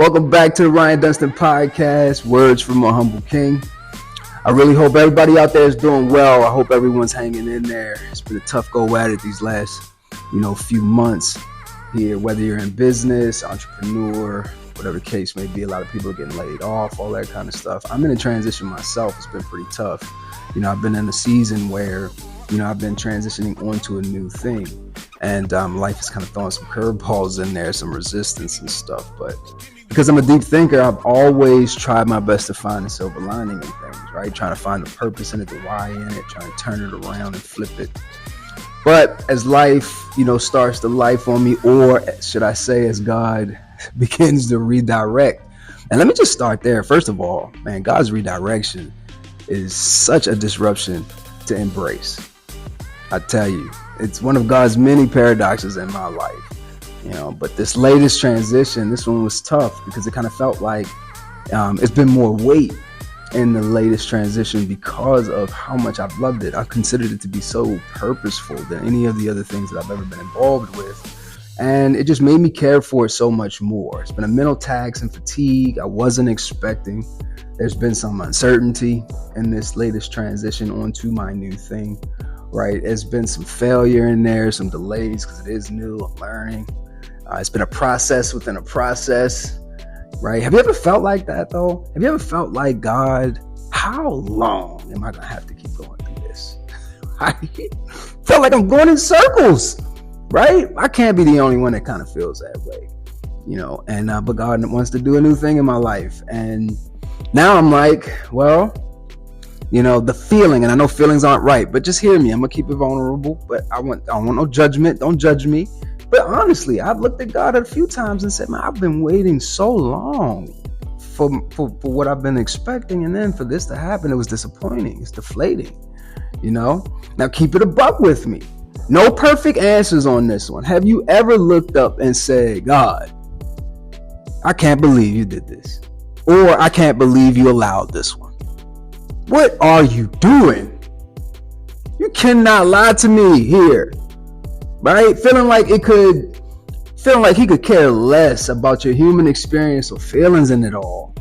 Welcome back to the Ryan Dunstan Podcast, Words from a Humble King. I really hope everybody out there is doing well. I hope everyone's hanging in there. It's been a tough go at it these last, few months here, whether you're in business, entrepreneur, whatever the case may be. A lot of people are getting laid off, all that kind of stuff. I'm in a transition myself. It's been pretty tough. I've been in a season where, I've been transitioning onto a new thing. And life is kind of throwing some curveballs in there, some resistance and stuff. But because I'm a deep thinker, I've always tried my best to find the silver lining in things, right? Trying to find the purpose in it, the why in it, trying to turn it around and flip it. But as life, starts to life on me, or should I say as God begins to redirect. And let me just start there. First of all, man, God's redirection is such a disruption to embrace. I tell you, it's one of God's many paradoxes in my life. But this latest transition, this one was tough because it kind of felt like it's been more weight in the latest transition because of how much I've loved it. I considered it to be so purposeful than any of the other things that I've ever been involved with. And it just made me care for it so much more. It's been a mental tax and fatigue I wasn't expecting. There's been some uncertainty in this latest transition onto my new thing, right? There's been some failure in there, some delays because it is new, I'm learning. It's been a process within a process, right? Have you ever felt like that, though? Have you ever felt like, God, how long am I going to have to keep going through this? I felt like I'm going in circles, right? I can't be the only one that kind of feels that way, but God wants to do a new thing in my life. And now I'm like, well, the feeling, and I know feelings aren't right, but just hear me. I'm going to keep it vulnerable, but I don't want no judgment. Don't judge me. But honestly, I've looked at God a few times and said, man, I've been waiting so long for what I've been expecting. And then for this to happen, it was disappointing. It's deflating, Now keep it a buck with me. No perfect answers on this one. Have you ever looked up and said, God, I can't believe you did this. Or I can't believe you allowed this one. What are you doing? You cannot lie to me here. Right? Feeling like he could care less about your human experience or feelings in it all.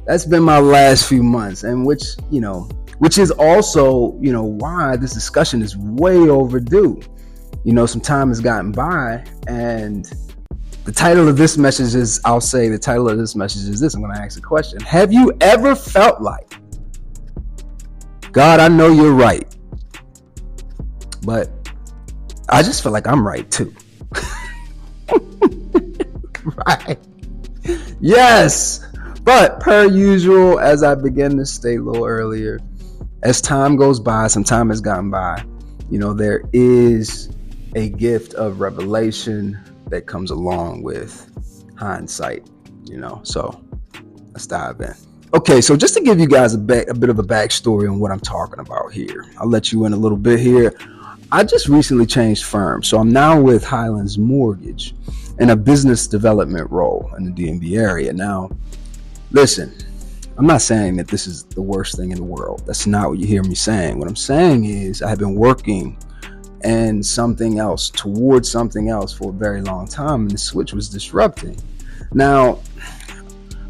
That's been my last few months, and which is also, why this discussion is way overdue. Some time has gotten by, and the title of this message is, I'm going to ask a question. Have you ever felt like, God, I know you're right, but I just feel like I'm right too. Right. Yes. But per usual, as I began to state a little earlier, as time goes by, some time has gone by, there is a gift of revelation that comes along with hindsight, so let's dive in. Okay, so just to give you guys a bit of a backstory on what I'm talking about here, I'll let you in a little bit here. I just recently changed firms, so I'm now with Highlands Mortgage in a business development role in the DMV area. Now, listen, I'm not saying that this is the worst thing in the world. That's not what you hear me saying. What I'm saying is I have been working and something else towards something else for a very long time, and the switch was disrupting. Now,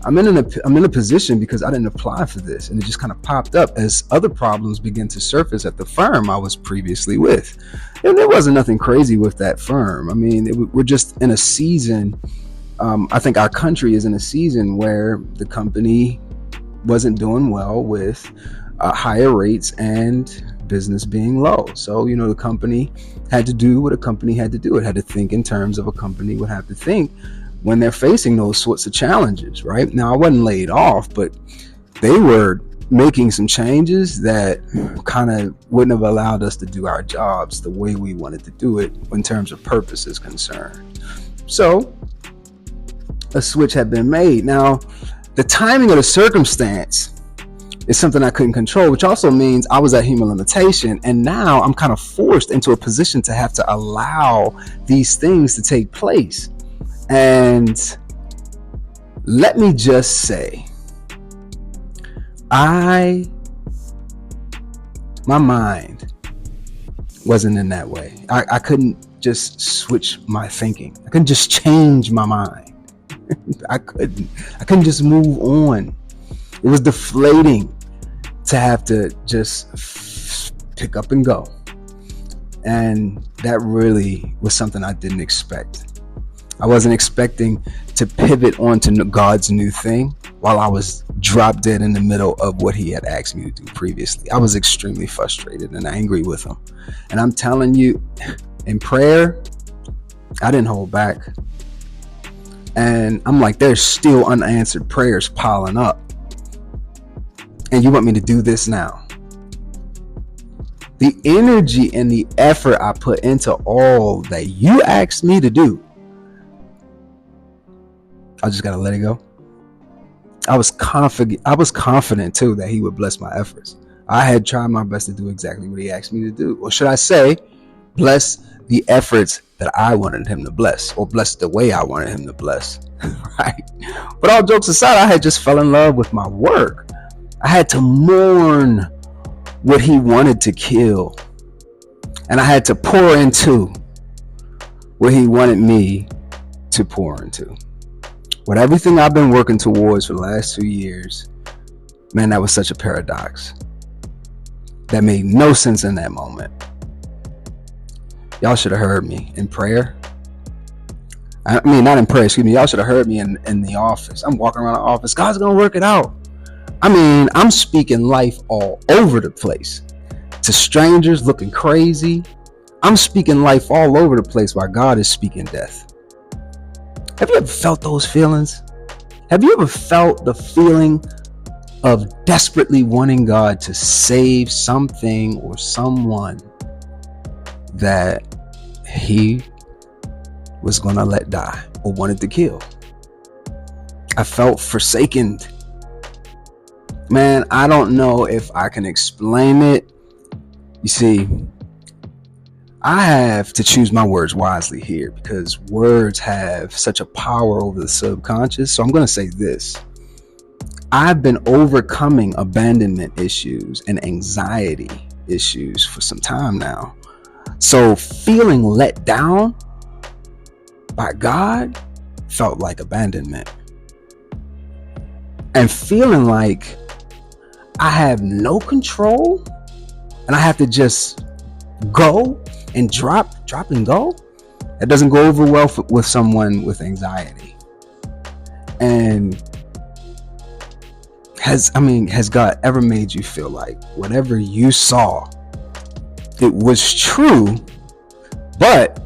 I'm in a position because I didn't apply for this, and it just kind of popped up as other problems began to surface at the firm I was previously with. And there wasn't nothing crazy with that firm. I mean, we're just in a season. I think our country is in a season where the company wasn't doing well with higher rates and business being low. So, the company had to do what a company had to do. It had to think in terms of a company would have to think when they're facing those sorts of challenges, right? Now, I wasn't laid off, but they were making some changes that kind of wouldn't have allowed us to do our jobs the way we wanted to do it in terms of purpose is concerned. So a switch had been made. Now, the timing of the circumstance is something I couldn't control, which also means I was at human limitation. And now I'm kind of forced into a position to have to allow these things to take place. And let me just say, my mind wasn't in that way. I couldn't just switch my thinking. I couldn't just change my mind. I couldn't just move on. It was deflating to have to just pick up and go. And that really was something I didn't expect. I wasn't expecting to pivot onto God's new thing while I was drop dead in the middle of what he had asked me to do previously. I was extremely frustrated and angry with him. And I'm telling you, in prayer, I didn't hold back. And I'm like, there's still unanswered prayers piling up. And you want me to do this now? The energy and the effort I put into all that you asked me to do, I just gotta let it go. I was confident too that he would bless my efforts. I had tried my best to do exactly what he asked me to do. Or should I say, bless the efforts that I wanted him to bless, or bless the way I wanted him to bless. Right? But all jokes aside, I had just fell in love with my work. I had to mourn what he wanted to kill. And I had to pour into what he wanted me to pour into. With everything I've been working towards for the last 2 years, man, that was such a paradox. That made no sense in that moment. Y'all should have heard me in prayer. I mean, not in prayer, excuse me. Y'all should have heard me in the office. I'm walking around the office. God's going to work it out. I mean, I'm speaking life all over the place. To strangers looking crazy. I'm speaking life all over the place while God is speaking death. Have you ever felt those feelings? Have you ever felt the feeling of desperately wanting God to save something or someone that he was going to let die or wanted to kill? I felt forsaken. Man, I don't know if I can explain it. You see, I have to choose my words wisely here because words have such a power over the subconscious. So I'm going to say this. I've been overcoming abandonment issues and anxiety issues for some time now. So feeling let down by God felt like abandonment. And feeling like I have no control and I have to go and drop and go. That doesn't go over well with someone with anxiety. And has God ever made you feel like whatever you saw, it was true, but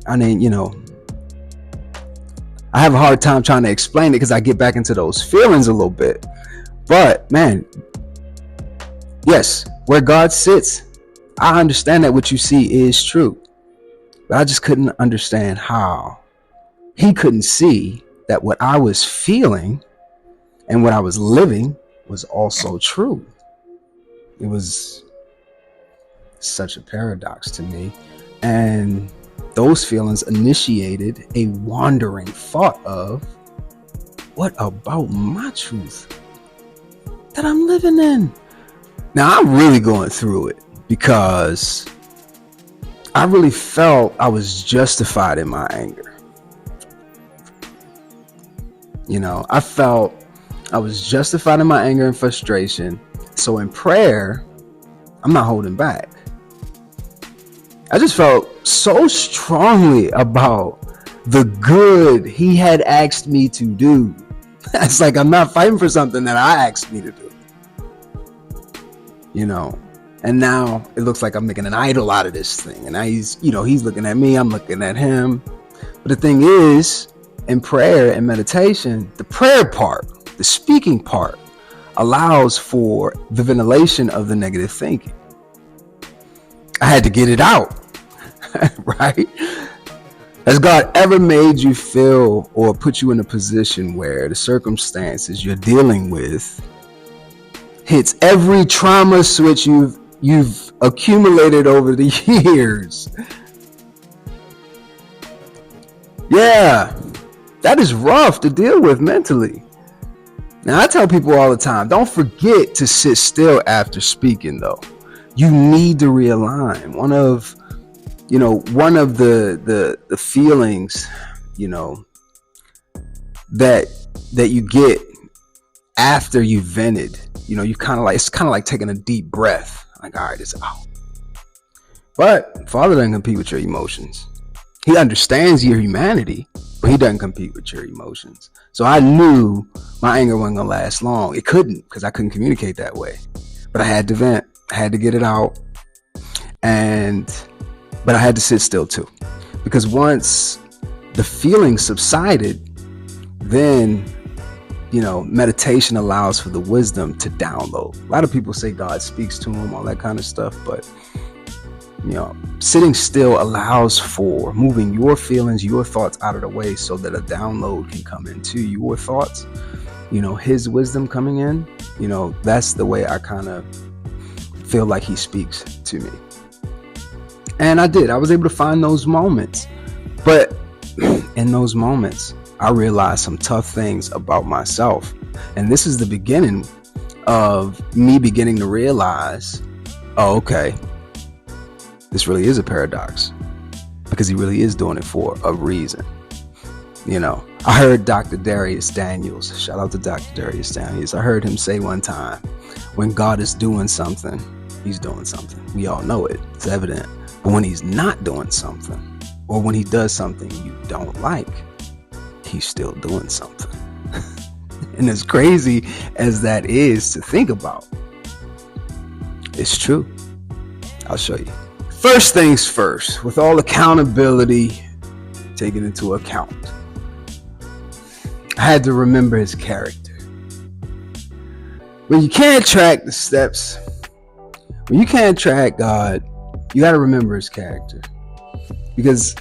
I have a hard time trying to explain it because I get back into those feelings a little bit. But man, yes, where God sits, I understand that what you see is true. But I just couldn't understand how he couldn't see that what I was feeling and what I was living was also true. It was such a paradox to me. And those feelings initiated a wandering thought of, what about my truth that I'm living in? Now I'm really going through it because I really felt I was justified in my anger. I felt I was justified in my anger and frustration. So in prayer, I'm not holding back. I just felt so strongly about the good he had asked me to do. It's like I'm not fighting for something that I asked me to do. And now it looks like I'm making an idol out of this thing. And now he's looking at me, I'm looking at him. But the thing is, in prayer and meditation, the prayer part, the speaking part, allows for the ventilation of the negative thinking. I had to get it out. Right? Has God ever made you feel or put you in a position where the circumstances you're dealing with hits every trauma switch you've accumulated over the years? Yeah, that is rough to deal with mentally. Now, I tell people all the time, don't forget to sit still after speaking, though. You need to realign. One of one of the feelings, that you get after you vented, you kind of like, it's kind of like taking a deep breath, like, all right, it's out. But Father doesn't compete with your emotions. He understands your humanity, but he doesn't compete with your emotions. So I knew my anger wasn't gonna last long. It couldn't, because I couldn't communicate that way. But I had to vent. I had to get it out. But I had to sit still too. Because once the feeling subsided, then, meditation allows for the wisdom to download. A lot of people say God speaks to them, all that kind of stuff. But, sitting still allows for moving your feelings, your thoughts out of the way so that a download can come into your thoughts. His wisdom coming in, that's the way I kind of feel like he speaks to me. And I was able to find those moments. But in those moments, I realized some tough things about myself. And this is the beginning of me beginning to realize, oh, okay, this really is a paradox, because he really is doing it for a reason. I heard Dr. Darius Daniels, shout out to Dr. Darius Daniels. I heard him say one time, when God is doing something, he's doing something. We all know it. It's evident. But when he's not doing something, or when he does something you don't like, he's still doing something. And as crazy as that is to think about, it's true. I'll show you. First things first, with all accountability taken into account, I had to remember his character. When you can't track the steps, when you can't track God, you got to remember his character. Because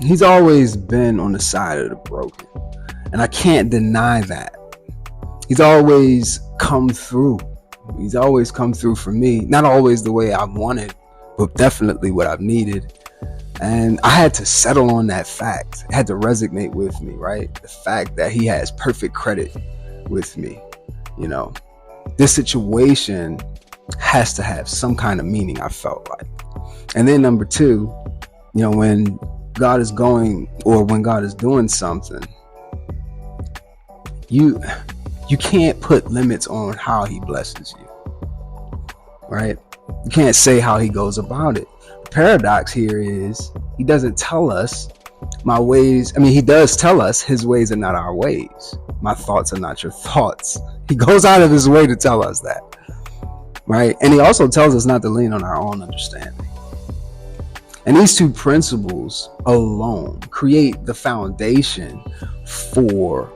he's always been on the side of the broken. And I can't deny that. He's always come through. He's always come through for me. Not always the way I wanted, but definitely what I've needed. And I had to settle on that fact. It had to resonate with me, right? The fact that he has perfect credit with me. This situation has to have some kind of meaning, I felt like. And then number two, when God is going, or when God is doing something, you can't put limits on how he blesses you, right? You can't say how he goes about it. The paradox here is he doesn't tell us my ways. He does tell us his ways are not our ways. My thoughts are not your thoughts. He goes out of his way to tell us that, right? And he also tells us not to lean on our own understanding. And these two principles alone create the foundation for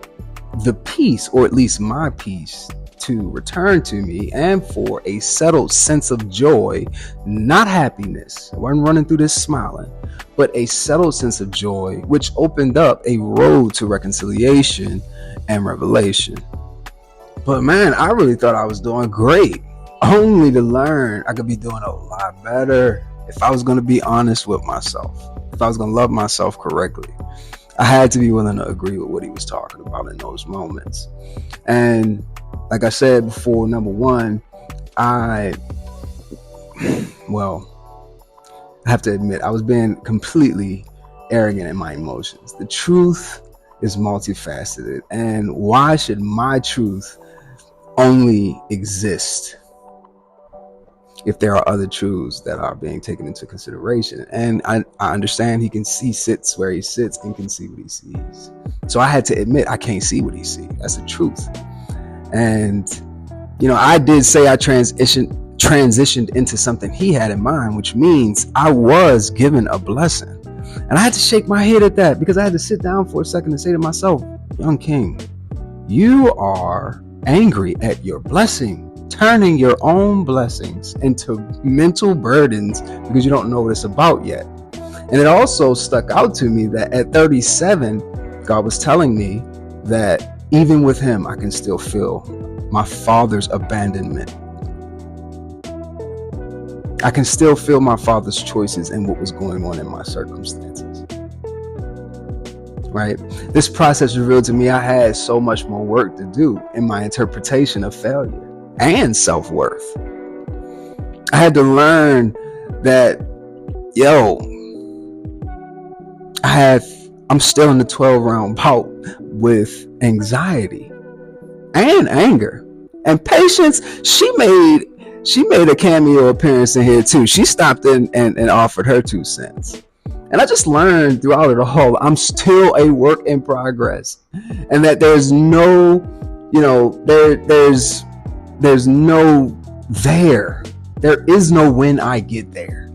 the peace, or at least my peace, to return to me, and for a settled sense of joy, not happiness. I wasn't running through this smiling, but a settled sense of joy, which opened up a road to reconciliation and revelation. But man, I really thought I was doing great, only to learn I could be doing a lot better if I was going to be honest with myself, if I was going to love myself correctly. I had to be willing to agree with what he was talking about in those moments. And like I said before, number one, I have to admit, I was being completely arrogant in my emotions. The truth is multifaceted. And why should my truth only exist if there are other truths that are being taken into consideration? And I understand he sits where he sits and can see what he sees. So I had to admit I can't see what he sees. That's the truth. And I did say I transitioned into something he had in mind, which means I was given a blessing. And I had to shake my head at that, because I had to sit down for a second and say to myself, young king, you are angry at your blessing, turning your own blessings into mental burdens because you don't know what it's about yet. And it also stuck out to me that at 37, God was telling me that even with him, I can still feel my father's abandonment. I can still feel my father's choices and what was going on in my circumstances. Right? This process revealed to me I had so much more work to do in my interpretation of failure and self-worth. I had to learn that yo, I'm still in the 12-round bout with anxiety and anger and patience. She made a cameo appearance in here too. She stopped in and offered her 2 cents. And I just learned throughout it all, I'm still a work in progress, and that there's no, there's no there is no when I get there.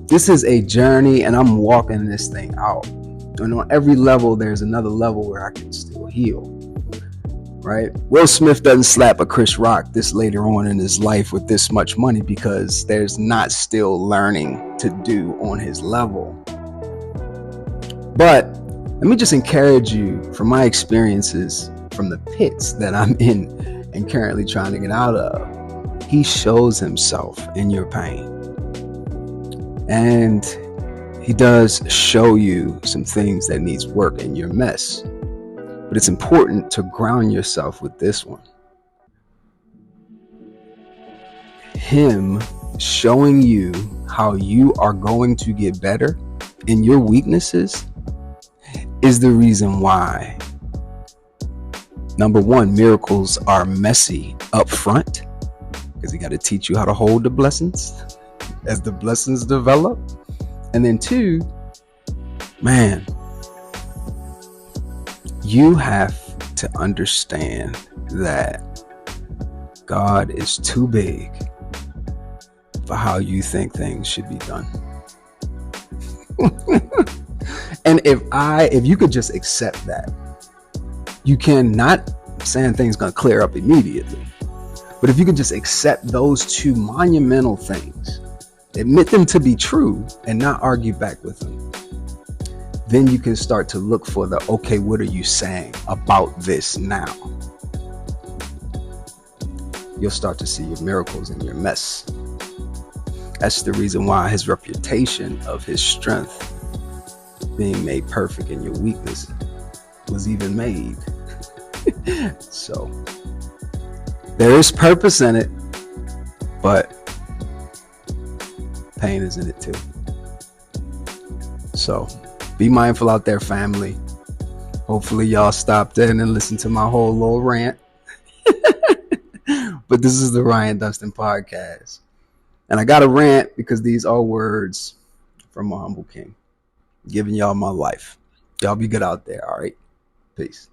This is a journey, and I'm walking this thing out. And on every level, there's another level where I can still heal. Right? Will Smith doesn't slap a Chris Rock this later on in his life with this much money, because there's not still learning to do on his level. But let me just encourage you from my experiences from the pits that I'm in and currently trying to get out of. He shows himself in your pain. And he does show you some things that needs work in your mess. But it's important to ground yourself with this one. Him showing you how you are going to get better in your weaknesses is the reason why, number one, miracles are messy up front, because he got to teach you how to hold the blessings as the blessings develop. And then two, man, you have to understand that God is too big for how you think things should be done. And if you could just accept that, you can, not saying things gonna clear up immediately, but if you could just accept those two monumental things, admit them to be true, and not argue back with them, then you can start to look for the, okay, what are you saying about this now? You'll start to see your miracles in your mess. That's the reason why his reputation of his strength being made perfect in your weakness was even made. So there is purpose in it, but pain is in it too. So be mindful out there, family. Hopefully y'all stopped in and listened to my whole little rant. But this is the Ryan Dunston podcast. And I got a rant because these are words from a humble king, giving y'all my life. Y'all be good out there, all right? Peace.